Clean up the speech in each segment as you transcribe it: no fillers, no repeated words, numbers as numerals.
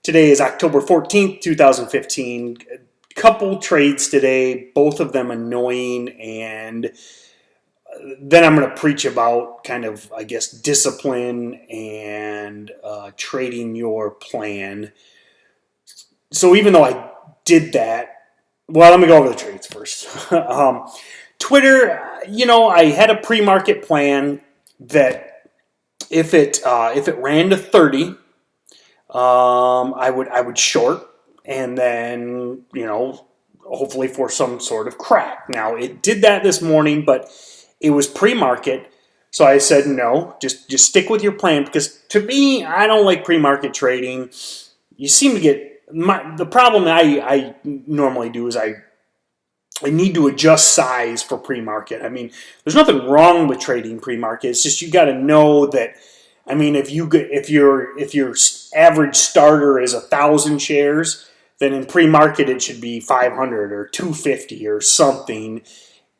Today is October 14th, 2015. Couple trades today, both of them annoying, and then I'm going to preach about kind of, I guess, discipline and trading your plan. So even though I did that, well, let me go over the trades first. Twitter, I had a pre-market plan that if it ran to 30, I would short, and then hopefully for some sort of crack. Now it did that this morning, but it was pre-market, so I said no, just stick with your plan, because to me, I don't like pre-market trading. You seem to get the problem I normally do is I need to adjust size for pre-market. I mean, there's nothing wrong with trading pre-market. It's just you got to know that. I mean, if your average starter is 1,000 shares, then in pre-market it should be 500 or 250 or something.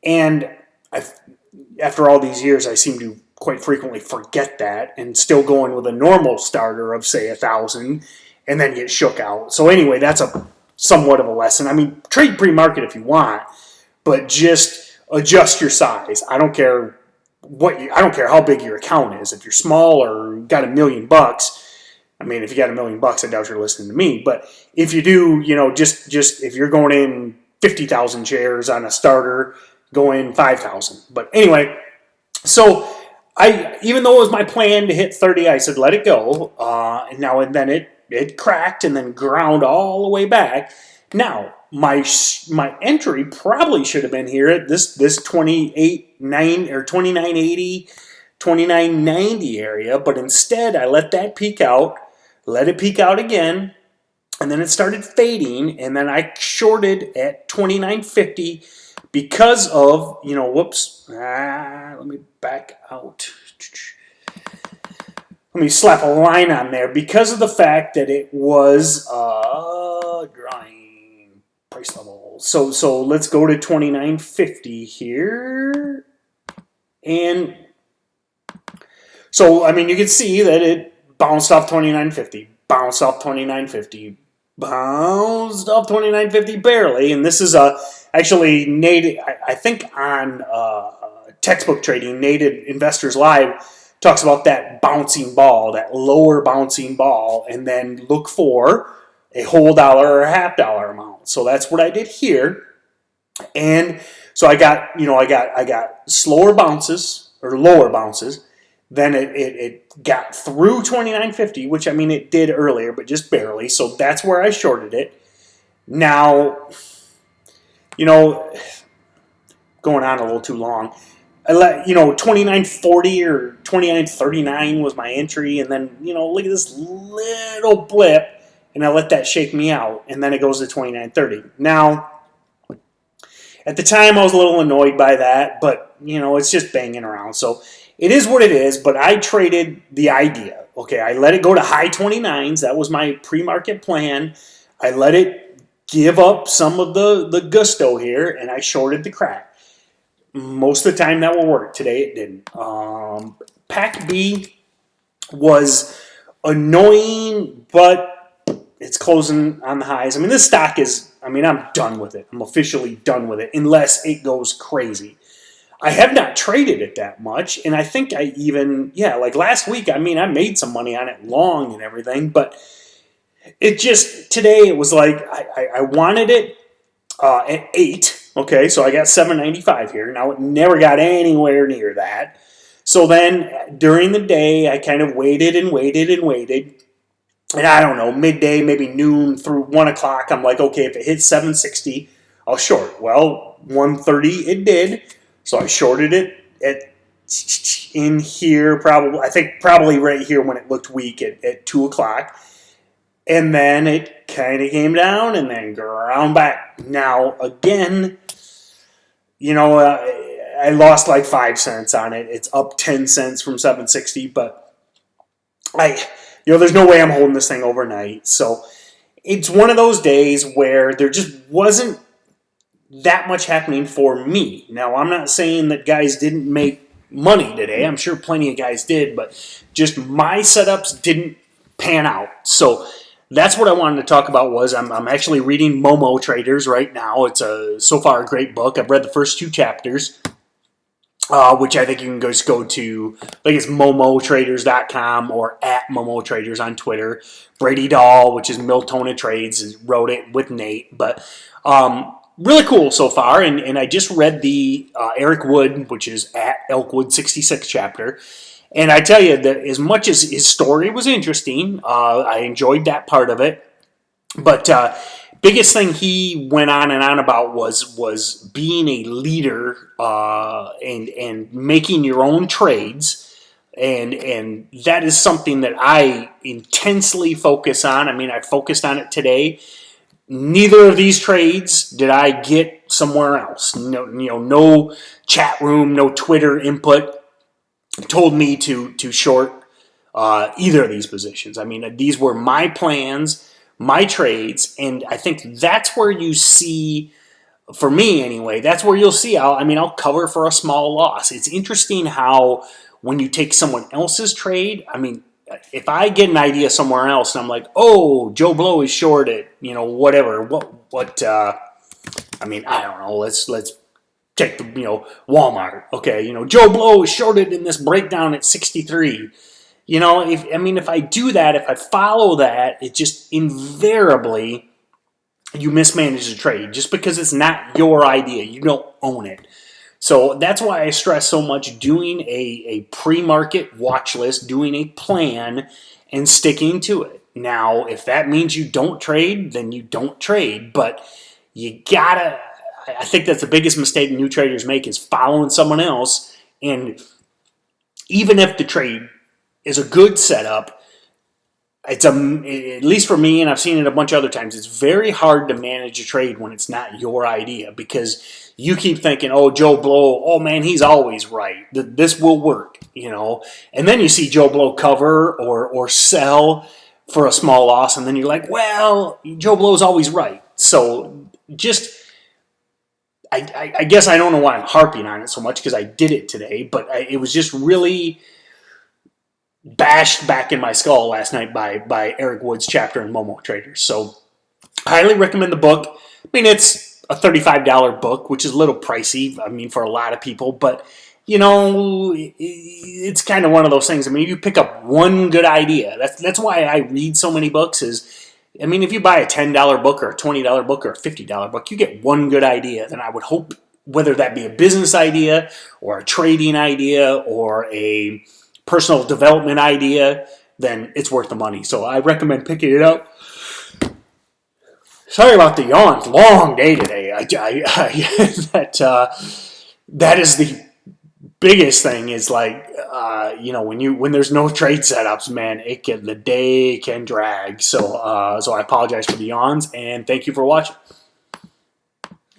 And after all these years, I seem to quite frequently forget that and still go in with a normal starter of, say, 1,000 and then get shook out. So anyway, that's a somewhat of a lesson. I mean, trade pre-market if you want, but just adjust your size. I don't care how big your account is. If you're small or got $1 million, I mean, if you got $1 million, I doubt you're listening to me. But if you do, just if you're going in 50,000 shares on a starter, go in 5,000. But anyway, so even though it was my plan to hit 30, I said let it go. And then it cracked and then ground all the way back. Now my entry probably should have been here at this 28.9 or 29.80, 29.90 area, but instead I let that peak out, let it peak out again, and then it started fading, and then I shorted at 29.50 because of, let me back out. Let me slap a line on there because of the fact that it was drawing price level. So let's go to 29.50 here. And so, I mean, you can see that it bounced off 29.50, bounced off 29.50, bounced off 29.50 barely. And this is actually native, I think on Textbook Trading, Native Investors Live talks about that bouncing ball, that lower bouncing ball, and then look for a whole dollar or a half dollar amount. So that's what I did here. And so I got slower bounces or lower bounces. Then it got through 29.50, which I mean it did earlier, but just barely. So that's where I shorted it. Now, going on a little too long. I let 29.40 or 29.39 was my entry, and then look at this little blip, and I let that shake me out, and then it goes to 29.30. Now, at the time I was a little annoyed by that, but it's just banging around, so it is what it is. But I traded the idea. Okay, I let it go to high 29s. That was my pre-market plan. I let it give up some of the gusto here, and I shorted the crack. Most of the time that will work. Today it didn't. PACB was annoying, but it's closing on the highs. I mean, this stock is, I'm done with it. I'm officially done with it unless it goes crazy. I have not traded it that much, and I think I even, like last week, I made some money on it long and everything, but it just, today it was like, I wanted it at 8. Okay, so I got 795 here. Now, it never got anywhere near that. So then, during the day, I kind of waited and waited and waited. And I don't know, midday, maybe noon through 1 o'clock, I'm like, okay, if it hits 760, I'll short. Well, 130 it did. So I shorted it in here, probably right here when it looked weak at 2 o'clock. And then it kind of came down and then ground back. Now, again, I lost like 5 cents on it. It's up 10 cents from 760, but there's no way I'm holding this thing overnight. So it's one of those days where there just wasn't that much happening for me. Now, I'm not saying that guys didn't make money today. I'm sure plenty of guys did, but just my setups didn't pan out. So that's what I wanted to talk about. Was I'm actually reading Momo Traders right now. It's so far a great book. I've read the first 2 chapters, which I think you can just go to, I think it's momotraders.com or at momotraders on Twitter. Brady Dahl, which is Miltona Trades, wrote it with Nate. But really cool so far. And I just read the Eric Wood, which is at Elkwood 66 chapter. And I tell you that as much as his story was interesting, I enjoyed that part of it. But biggest thing he went on and on about was being a leader and making your own trades. And that is something that I intensely focus on. I mean, I focused on it today. Neither of these trades did I get somewhere else. No chat room, no Twitter input told me to short either of these positions. I mean, these were my plans, my trades, and I think that's where you see, for me anyway, that's where you'll see, I'll cover for a small loss. It's interesting how when you take someone else's trade, I mean, if I get an idea somewhere else and I'm like, oh, Joe Blow is shorted, whatever, I don't know, let's take the, Walmart. Okay, Joe Blow is shorted in this breakdown at 63. If I do that, if I follow that, it just invariably, you mismanage the trade just because it's not your idea. You don't own it. So that's why I stress so much doing a pre-market watch list, doing a plan, and sticking to it. Now, if that means you don't trade, then you don't trade. But you gotta, I think that's the biggest mistake new traders make is following someone else. And even if the trade is a good setup, at least for me, and I've seen it a bunch of other times, it's very hard to manage a trade when it's not your idea because you keep thinking, oh, Joe Blow, oh man, he's always right. This will work, And then you see Joe Blow cover or sell for a small loss, and then you're like, well, Joe Blow's always right. So just, I guess I don't know why I'm harping on it so much because I did it today, but it was just really bashed back in my skull last night by Eric Wood's chapter in Momo Traders. So I highly recommend the book. I mean, it's a $35 book, which is a little pricey, for a lot of people, but it's kind of one of those things. You pick up one good idea. That's why I read so many books is, if you buy a $10 book or a $20 book or a $50 book, you get one good idea. Then I would hope, whether that be a business idea or a trading idea or a personal development idea, then it's worth the money. So I recommend picking it up. Sorry about the yawns. Long day today. That is the biggest thing. Is like when there's no trade setups, man, the day can drag. So I apologize for the yawns and thank you for watching.